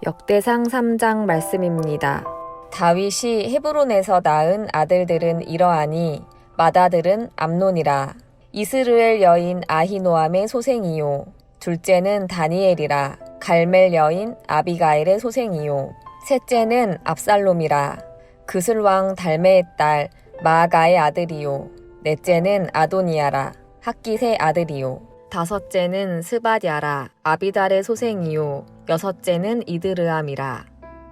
역대상 3장 말씀입니다. 다윗이 헤브론에서 낳은 아들들은 이러하니 맏아들은 암논이라. 이스르엘 여인 아히노암의 소생이요. 둘째는 다니엘이라. 갈멜 여인 아비가일의 소생이요. 셋째는 압살롬이라. 그슬 왕 달메의 딸 마아가의 아들이요. 넷째는 아도니아라. 학깃의 아들이요. 다섯째는 스바랴라. 아비달의 소생이요. 여섯째는 이드르암이라.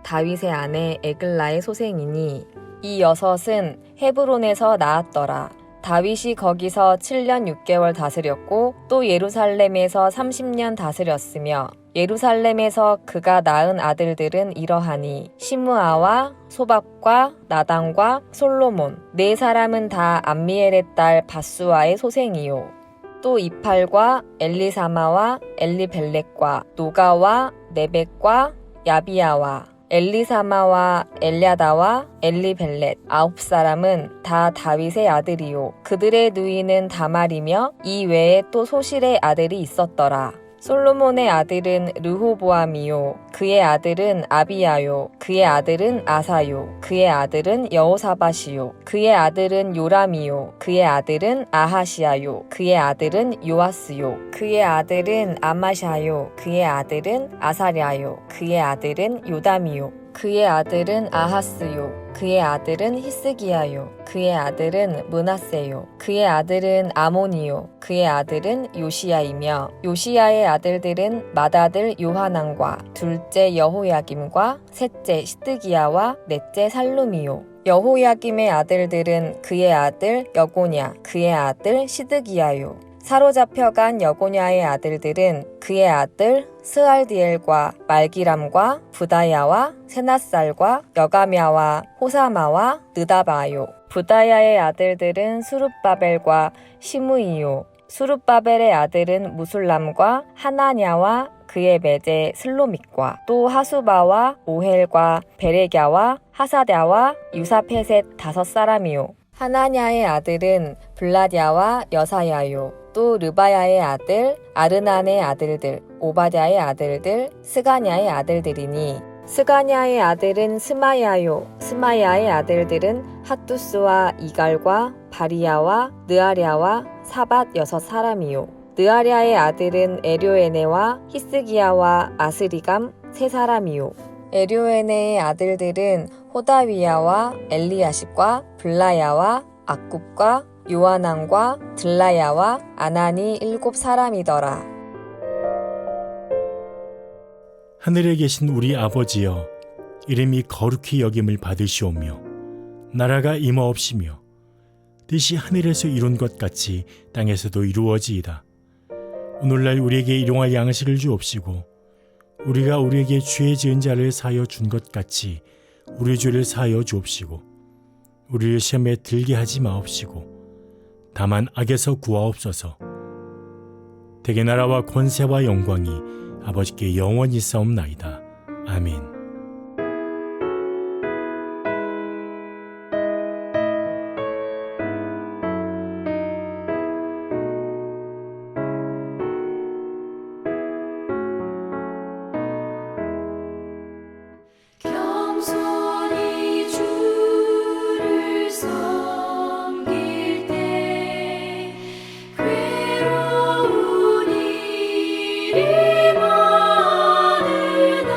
다윗의 아내 에글라의 소생이니 이 여섯은 헤브론에서 낳았더라. 다윗이 거기서 7년 6개월 다스렸고 또 예루살렘에서 30년 다스렸으며 예루살렘에서 그가 낳은 아들들은 이러하니 시므아와 소밥과 나단과 솔로몬 네 사람은 다 암미엘의 딸 바수아의 소생이요. 또 이팔과 엘리사마와 엘리벨렉과 노가와 네벡과 야비야와 엘리사마와 엘랴다와 엘리벨렛 9사람은 다 다윗의 아들이요. 그들의 누이는 다말이며 이 외에 또 소실의 아들이 있었더라. 솔로몬의 아들은 르호보암이요. 그의 아들은 아비야요. 그의 아들은 아사요. 그의 아들은 여호사밧이요. 그의 아들은 요람이요. 그의 아들은 아하시야요. 그의 아들은 요아스요. 그의 아들은 아마샤요. 그의 아들은 아사랴요. 그의 아들은 요담이요. 그의 아들은 아하스요. 그의 아들은 히스기야요. 그의 아들은 므낫세요. 그의 아들은 아몬이요. 그의 아들은 요시야이며 요시야의 아들들은 맏아들 요하난과 둘째 여호야김과 셋째 시드기야와 넷째 살룸이요. 여호야김의 아들들은 그의 아들 여고냐, 그의 아들 시드기야요. 사로잡혀간 여고냐의 아들들은 그의 아들 스알디엘과 말기람과 부다야와 세낫살과 여가мя와 호사마와 느다바요. 부다야의 아들들은 수룹바벨과 시므이요. 수룹바벨의 아들은 무술람과 하나냐와 그의 매제 슬로믹과 또 하수바와 오헬과 베레갸와 하사랴와 유사페셋 5사람이요. 하나냐의 아들은 블라랴와 여사야요. 또 르바야의 아들, 아르난의 아들들, 오바댜의 아들들, 스가냐의 아들들이니 스가냐의 아들은 스마야요. 스마야의 아들들은 핫두스와 이갈과 바리야와 느아랴와 사밧 6사람이요. 느아랴의 아들은 에료에네와 히스기야와 아스리감 3사람이요. 에료에네의 아들들은 호다위야와 엘리야십과 블라야와 악굽과 요하난과 들라야와 아나니 7사람이더라. 하늘에 계신 우리 아버지여, 이름이 거룩히 여김을 받으시오며 나라가 임하옵시며 뜻이 하늘에서 이룬 것 같이 땅에서도 이루어지이다. 오늘날 우리에게 일용할 양식을 주옵시고 우리가 우리에게 죄 지은 자를 사하여 준 것 같이 우리 죄를 사하여 주옵시고 우리를 시험에 들게 하지 마옵시고 다만 악에서 구하옵소서. 대개 나라와 권세와 영광이 아버지께 영원히 싸움나이다. 아멘. 겸손히 주를 섬길 때 괴로운 일이 많으나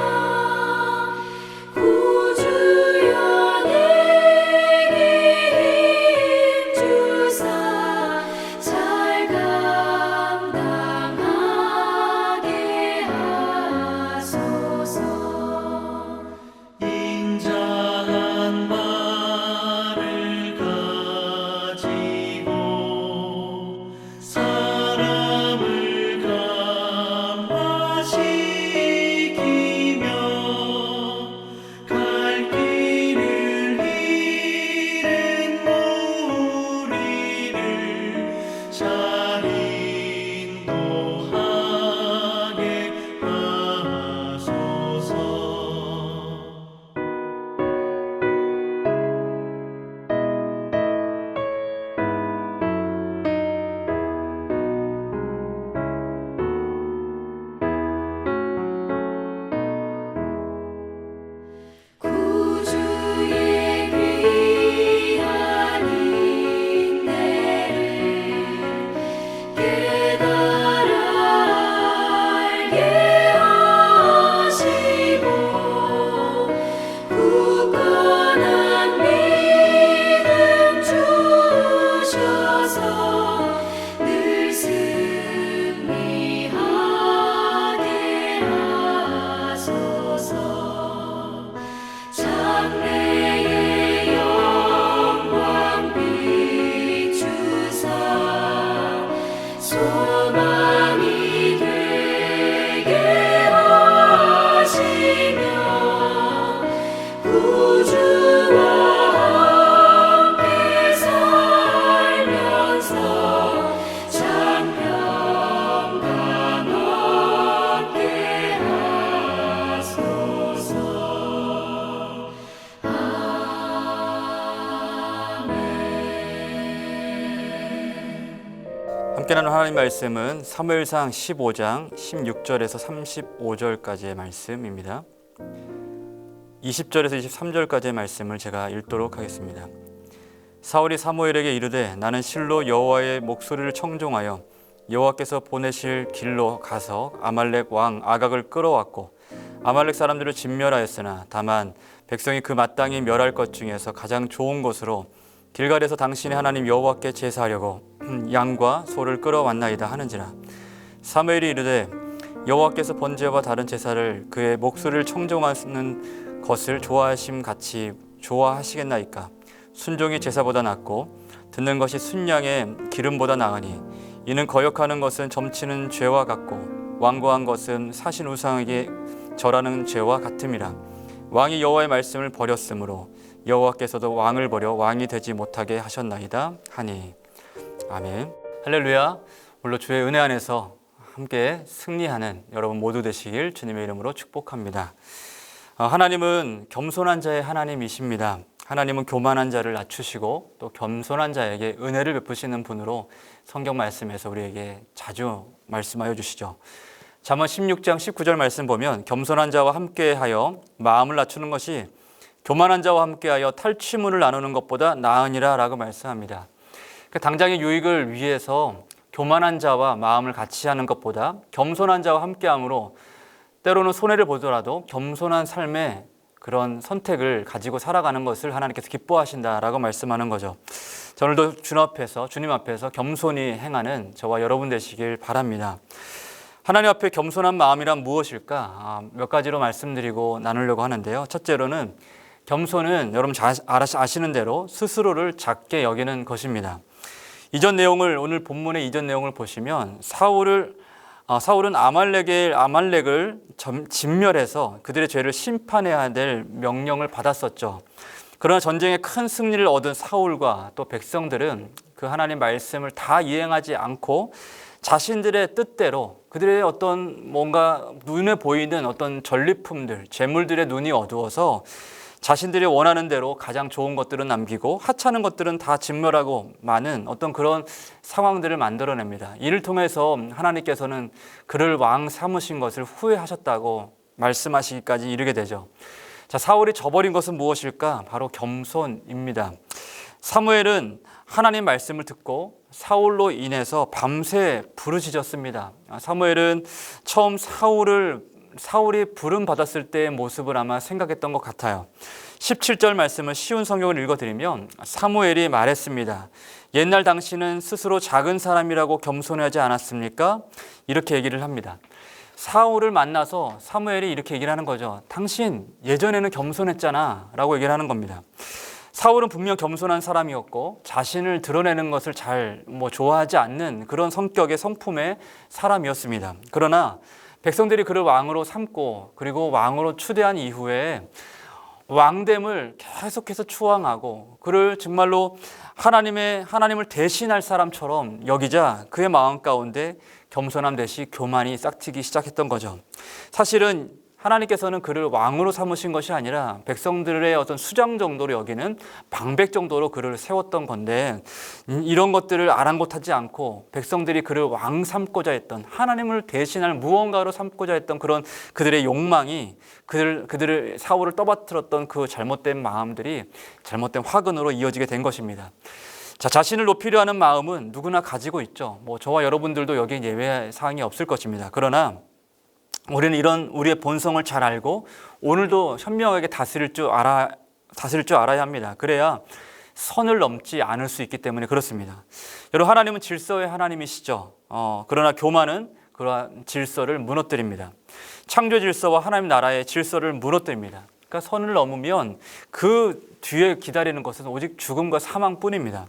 함께 나눈 하나님 말씀은 사무엘상 15장 16절에서 35절까지의 말씀입니다. 20절에서 23절까지의 말씀을 제가 읽도록 하겠습니다. 사울이 사무엘에게 이르되 나는 실로 여호와의 목소리를 청종하여 여호와께서 보내실 길로 가서 아말렉 왕 아각을 끌어왔고 아말렉 사람들을 진멸하였으나 다만 백성이 그 마땅히 멸할 것 중에서 가장 좋은 곳으로 길갈에서 당신의 하나님 여호와께 제사하려고 양과 소를 끌어왔나이다 하는지라. 사무엘이 이르되 여호와께서 번제와 다른 제사를 그의 목소리를 청종하는 것을 좋아하심 같이 좋아하시겠나이까. 순종이 제사보다 낫고 듣는 것이 순양의 기름보다 나으니 이는 거역하는 것은 점치는 죄와 같고 완고한 것은 사신 우상에게 절하는 죄와 같음이라. 왕이 여호와의 말씀을 버렸으므로 여호와께서도 왕을 버려 왕이 되지 못하게 하셨나이다 하니. 아멘. 할렐루야. 오늘도 주의 은혜 안에서 함께 승리하는 여러분 모두 되시길 주님의 이름으로 축복합니다. 하나님은 겸손한 자의 하나님이십니다. 하나님은 교만한 자를 낮추시고 또 겸손한 자에게 은혜를 베푸시는 분으로 성경 말씀에서 우리에게 자주 말씀하여 주시죠. 잠언 16장 19절 말씀 보면 겸손한 자와 함께하여 마음을 낮추는 것이 교만한 자와 함께하여 탈취물을 나누는 것보다 나으니라 라고 말씀합니다. 당장의 유익을 위해서 교만한 자와 마음을 같이 하는 것보다 겸손한 자와 함께함으로 때로는 손해를 보더라도 겸손한 삶의 그런 선택을 가지고 살아가는 것을 하나님께서 기뻐하신다라고 말씀하는 거죠. 자, 오늘도 주님 앞에서 겸손히 행하는 저와 여러분 되시길 바랍니다. 하나님 앞에 겸손한 마음이란 무엇일까? 몇 가지로 말씀드리고 나누려고 하는데요. 첫째로는 겸손은 여러분 잘 아시는 대로 스스로를 작게 여기는 것입니다. 오늘 본문의 이전 내용을 보시면 사울은 아말렉을 진멸해서 그들의 죄를 심판해야 될 명령을 받았었죠. 그러나 전쟁에 큰 승리를 얻은 사울과 또 백성들은 그 하나님 말씀을 다 이행하지 않고 자신들의 뜻대로 그들의 어떤 뭔가 눈에 보이는 어떤 전리품들, 재물들의 눈이 어두워서 자신들이 원하는 대로 가장 좋은 것들은 남기고 하찮은 것들은 다 진멸하고 마는 어떤 그런 상황들을 만들어냅니다. 이를 통해서 하나님께서는 그를 왕 삼으신 것을 후회하셨다고 말씀하시기까지 이르게 되죠. 자, 사울이 저버린 것은 무엇일까? 바로 겸손입니다. 사무엘은 하나님 말씀을 듣고 사울로 인해서 밤새 부르짖었습니다. 사무엘은 처음 사울이 부름 받았을 때의 모습을 아마 생각했던 것 같아요. 17절 말씀을 쉬운 성경을 읽어드리면 사무엘이 말했습니다. 옛날 당신은 스스로 작은 사람이라고 겸손하지 않았습니까? 이렇게 얘기를 합니다. 사울을 만나서 사무엘이 이렇게 얘기를 하는 거죠. 당신 예전에는 겸손했잖아 라고 얘기를 하는 겁니다. 사울은 분명 겸손한 사람이었고 자신을 드러내는 것을 잘 좋아하지 않는 그런 성격의 성품의 사람이었습니다. 그러나 백성들이 그를 왕으로 삼고 그리고 왕으로 추대한 이후에 왕됨을 계속해서 추앙하고 그를 정말로 하나님을 대신할 사람처럼 여기자 그의 마음 가운데 겸손함 대신 교만이 싹트기 시작했던 거죠. 사실은 하나님께서는 그를 왕으로 삼으신 것이 아니라 백성들의 어떤 수장 정도로 여기는 방백 정도로 그를 세웠던 건데 이런 것들을 아랑곳하지 않고 백성들이 그를 왕 삼고자 했던 하나님을 대신할 무언가로 삼고자 했던 그런 그들의 욕망이 그들을 사울을 떠받들었던 그 잘못된 마음들이 잘못된 화근으로 이어지게 된 것입니다. 자, 자신을 높이려 하는 마음은 누구나 가지고 있죠. 저와 여러분들도 여기에 예외 사항이 없을 것입니다. 그러나 우리는 이런 우리의 본성을 잘 알고 오늘도 현명하게 다스릴 줄 알아야 합니다. 그래야 선을 넘지 않을 수 있기 때문에 그렇습니다. 여러분, 하나님은 질서의 하나님이시죠. 그러나 교만은 그러한 질서를 무너뜨립니다. 창조 질서와 하나님 나라의 질서를 무너뜨립니다. 그러니까 선을 넘으면 그 뒤에 기다리는 것은 오직 죽음과 사망뿐입니다.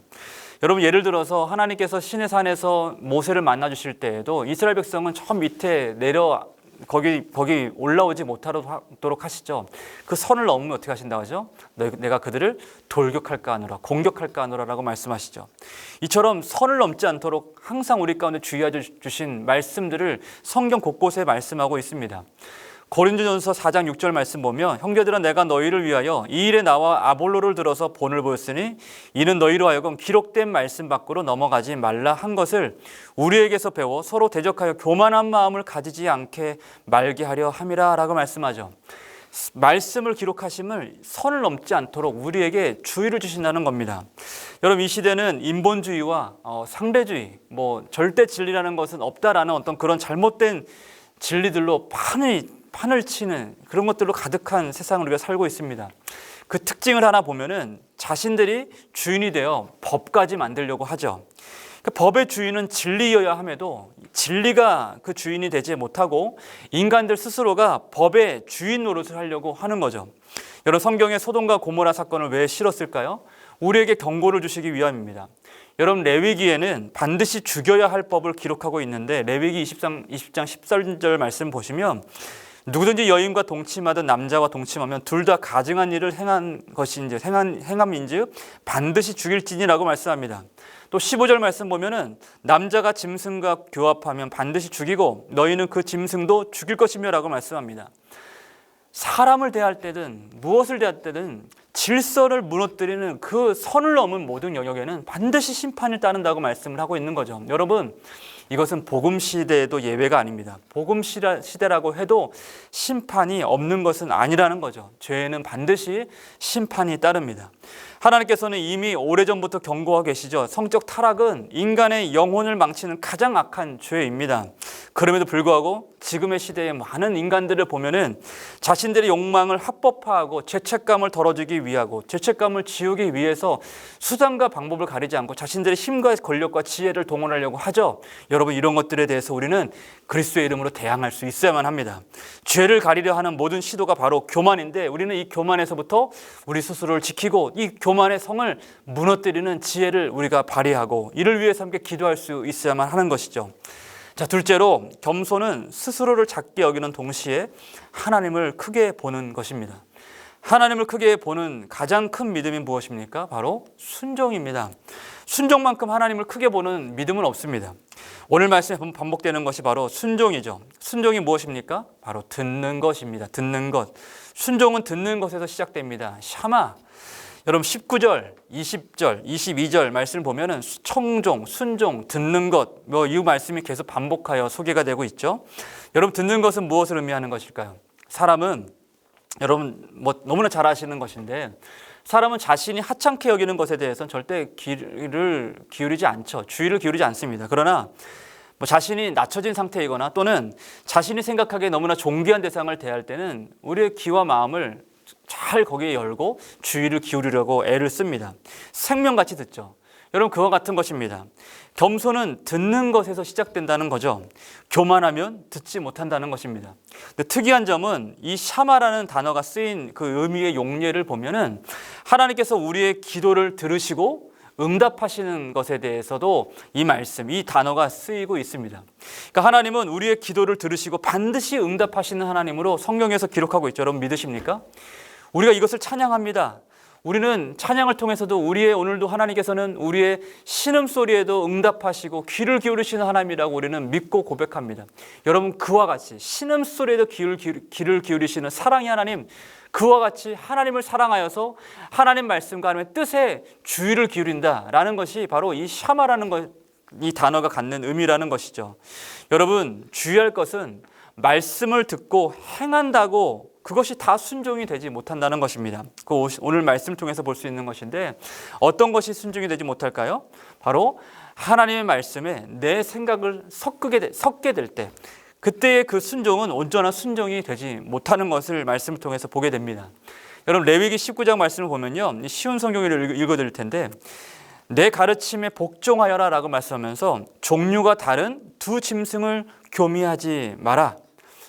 여러분, 예를 들어서 하나님께서 시내산에서 모세를 만나 주실 때에도 이스라엘 백성은 저 밑에 거기 올라오지 못하도록 하시죠. 그 선을 넘으면 어떻게 하신다고 하죠? 내가 그들을 돌격할까 하노라, 공격할까 하노라라고 말씀하시죠. 이처럼 선을 넘지 않도록 항상 우리 가운데 주의해 주신 말씀들을 성경 곳곳에 말씀하고 있습니다. 고린도전서 4장 6절 말씀 보면 형제들아 내가 너희를 위하여 이 일에 나와 아볼로를 들어서 본을 보였으니 이는 너희로 하여금 기록된 말씀 밖으로 넘어가지 말라 한 것을 우리에게서 배워 서로 대적하여 교만한 마음을 가지지 않게 말게 하려 함이라 라고 말씀하죠. 말씀을 기록하심을 선을 넘지 않도록 우리에게 주의를 주신다는 겁니다. 여러분 이 시대는 인본주의와 상대주의, 절대 진리라는 것은 없다라는 어떤 그런 잘못된 진리들로 판을 치는 그런 것들로 가득한 세상을 우리가 살고 있습니다. 그 특징을 하나 보면은 자신들이 주인이 되어 법까지 만들려고 하죠. 그 법의 주인은 진리여야 함에도 진리가 그 주인이 되지 못하고 인간들 스스로가 법의 주인 노릇을 하려고 하는 거죠. 여러분 성경에 소돔과 고모라 사건을 왜 실었을까요? 우리에게 경고를 주시기 위함입니다. 여러분 레위기에는 반드시 죽여야 할 법을 기록하고 있는데 레위기 20장 14절 말씀 보시면 누구든지 여인과 동침하든 남자와 동침하면 둘 다 가증한 일을 행한 것인지 행함인즉 반드시 죽일지니라고 말씀합니다. 또 15절 말씀 보면은 남자가 짐승과 교합하면 반드시 죽이고 너희는 그 짐승도 죽일 것이며라고 말씀합니다. 사람을 대할 때든 무엇을 대할 때든 질서를 무너뜨리는 그 선을 넘은 모든 영역에는 반드시 심판이 따른다고 말씀을 하고 있는 거죠. 여러분 이것은 복음 시대에도 예외가 아닙니다. 복음 시대라고 해도 심판이 없는 것은 아니라는 거죠. 죄에는 반드시 심판이 따릅니다. 하나님께서는 이미 오래전부터 경고하고 계시죠. 성적 타락은 인간의 영혼을 망치는 가장 악한 죄입니다. 그럼에도 불구하고 지금의 시대에 많은 인간들을 보면은 자신들의 욕망을 합법화하고 죄책감을 덜어주기 위하고 죄책감을 지우기 위해서 수단과 방법을 가리지 않고 자신들의 힘과 권력과 지혜를 동원하려고 하죠. 여러분 이런 것들에 대해서 우리는 그리스도의 이름으로 대항할 수 있어야만 합니다. 죄를 가리려 하는 모든 시도가 바로 교만인데 우리는 이 교만에서부터 우리 스스로를 지키고 이 교만의 성을 무너뜨리는 지혜를 우리가 발휘하고 이를 위해서 함께 기도할 수 있어야만 하는 것이죠. 자, 둘째로 겸손은 스스로를 작게 여기는 동시에 하나님을 크게 보는 것입니다. 하나님을 크게 보는 가장 큰 믿음이 무엇입니까? 바로 순종입니다. 순종만큼 하나님을 크게 보는 믿음은 없습니다. 오늘 말씀에 반복되는 것이 바로 순종이죠. 순종이 무엇입니까? 바로 듣는 것입니다. 듣는 것. 순종은 듣는 것에서 시작됩니다. 샤마. 여러분 19절, 20절, 22절 말씀을 보면은 청종, 순종, 듣는 것 이 말씀이 계속 반복하여 소개가 되고 있죠. 여러분 듣는 것은 무엇을 의미하는 것일까요? 사람은 여러분 너무나 잘 아시는 것인데 사람은 자신이 하찮게 여기는 것에 대해서는 절대 귀를 기울이지 않죠. 주의를 기울이지 않습니다. 그러나 자신이 낮춰진 상태이거나 또는 자신이 생각하기에 너무나 존귀한 대상을 대할 때는 우리의 귀와 마음을 잘 거기에 열고 주의를 기울이려고 애를 씁니다. 생명같이 듣죠. 여러분 그와 같은 것입니다. 겸손은 듣는 것에서 시작된다는 거죠. 교만하면 듣지 못한다는 것입니다. 근데 특이한 점은 이 샤마라는 단어가 쓰인 그 의미의 용례를 보면은 하나님께서 우리의 기도를 들으시고 응답하시는 것에 대해서도 이 말씀, 이 단어가 쓰이고 있습니다. 그러니까 하나님은 우리의 기도를 들으시고 반드시 응답하시는 하나님으로 성경에서 기록하고 있죠. 여러분 믿으십니까? 우리가 이것을 찬양합니다. 우리는 찬양을 통해서도 오늘도 하나님께서는 우리의 신음소리에도 응답하시고 귀를 기울이시는 하나님이라고 우리는 믿고 고백합니다. 여러분 그와 같이 신음소리에도 귀를 기울이시는 사랑의 하나님, 그와 같이 하나님을 사랑하여서 하나님 말씀과 하나님의 뜻에 주의를 기울인다라는 것이 바로 이 샤마라는 것, 이 단어가 갖는 의미라는 것이죠. 여러분 주의할 것은 말씀을 듣고 행한다고 그것이 다 순종이 되지 못한다는 것입니다. 오늘 말씀을 통해서 볼 수 있는 것인데 어떤 것이 순종이 되지 못할까요? 바로 하나님의 말씀에 내 생각을 섞게 될 때 그때의 그 순종은 온전한 순종이 되지 못하는 것을 말씀을 통해서 보게 됩니다. 여러분 레위기 19장 말씀을 보면요. 쉬운 성경을 읽어드릴 텐데 내 가르침에 복종하여라 라고 말씀하면서 종류가 다른 두 짐승을 교미하지 마라.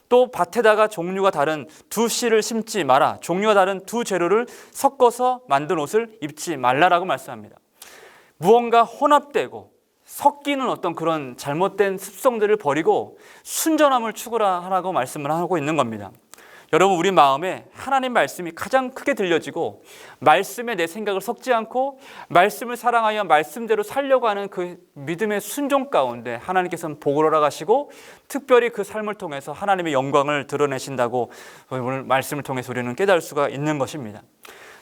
또 밭에다가 종류가 다른 두 씨를 심지 마라. 종류가 다른 두 재료를 섞어서 만든 옷을 입지 말라라고 말씀합니다. 무언가 혼합되고 섞이는 어떤 그런 잘못된 습성들을 버리고 순전함을 추구하라고 말씀을 하고 있는 겁니다. 여러분, 우리 마음에 하나님 말씀이 가장 크게 들려지고 말씀에 내 생각을 섞지 않고 말씀을 사랑하여 말씀대로 살려고 하는 그 믿음의 순종 가운데 하나님께서는 복을 허락하시고 특별히 그 삶을 통해서 하나님의 영광을 드러내신다고 오늘 말씀을 통해서 우리는 깨달을 수가 있는 것입니다.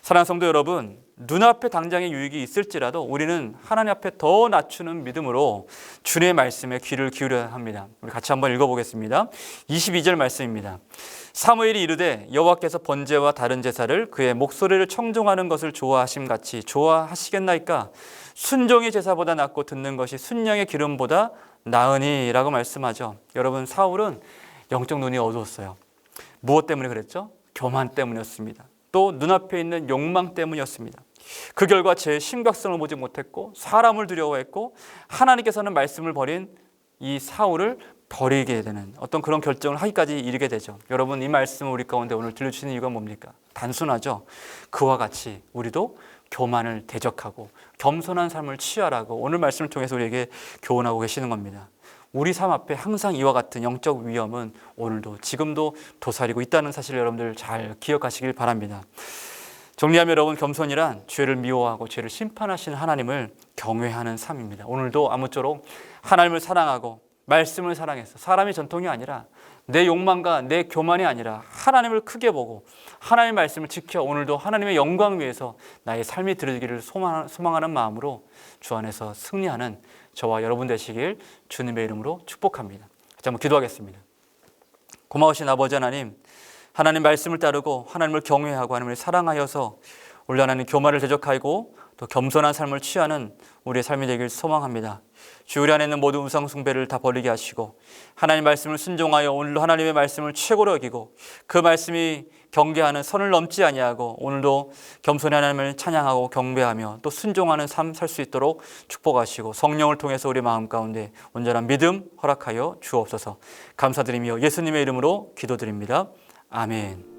사랑하는 성도 여러분, 눈앞에 당장의 유익이 있을지라도 우리는 하나님 앞에 더 낮추는 믿음으로 주님의 말씀에 귀를 기울여야 합니다. 우리 같이 한번 읽어보겠습니다. 22절 말씀입니다. 사무엘이 이르되 여호와께서 번제와 다른 제사를 그의 목소리를 청종하는 것을 좋아하심같이 좋아하시겠나이까? 순종이 제사보다 낫고 듣는 것이 순양의 기름보다 나으니 라고 말씀하죠. 여러분, 사울은 영적 눈이 어두웠어요. 무엇 때문에 그랬죠? 교만 때문이었습니다. 또 눈앞에 있는 욕망 때문이었습니다. 그 결과 제 심각성을 보지 못했고 사람을 두려워했고 하나님께서는 말씀을 버린 이 사울을 버리게 되는 어떤 그런 결정을 하기까지 이르게 되죠. 여러분, 이 말씀을 우리 가운데 오늘 들려주시는 이유가 뭡니까? 단순하죠. 그와 같이 우리도 교만을 대적하고 겸손한 삶을 취하라고 오늘 말씀을 통해서 우리에게 교훈하고 계시는 겁니다. 우리 삶 앞에 항상 이와 같은 영적 위험은 오늘도 지금도 도사리고 있다는 사실을 여러분들 잘 기억하시길 바랍니다. 정리하면 여러분, 겸손이란 죄를 미워하고 죄를 심판하시는 하나님을 경외하는 삶입니다. 오늘도 아무쪼록 하나님을 사랑하고 말씀을 사랑해서 사람의 전통이 아니라 내 욕망과 내 교만이 아니라 하나님을 크게 보고 하나님의 말씀을 지켜 오늘도 하나님의 영광 위해서 나의 삶이 드러지기를 소망하는 마음으로 주 안에서 승리하는 저와 여러분 되시길 주님의 이름으로 축복합니다. 같이 한번 기도하겠습니다. 고마우신 아버지 하나님, 하나님 말씀을 따르고 하나님을 경외하고 하나님을 사랑하여서 우리 하나님 교만을 대적하고 또 겸손한 삶을 취하는 우리의 삶이 되길 소망합니다. 주, 우리 안에 있는 모든 우상 숭배를 다 버리게 하시고 하나님 말씀을 순종하여 오늘도 하나님의 말씀을 최고로 여기고 그 말씀이 경계하는 선을 넘지 아니하고 오늘도 겸손히 하나님을 찬양하고 경배하며 또 순종하는 삶 살 수 있도록 축복하시고 성령을 통해서 우리 마음 가운데 온전한 믿음 허락하여 주옵소서. 감사드리며 예수님의 이름으로 기도드립니다. 아멘.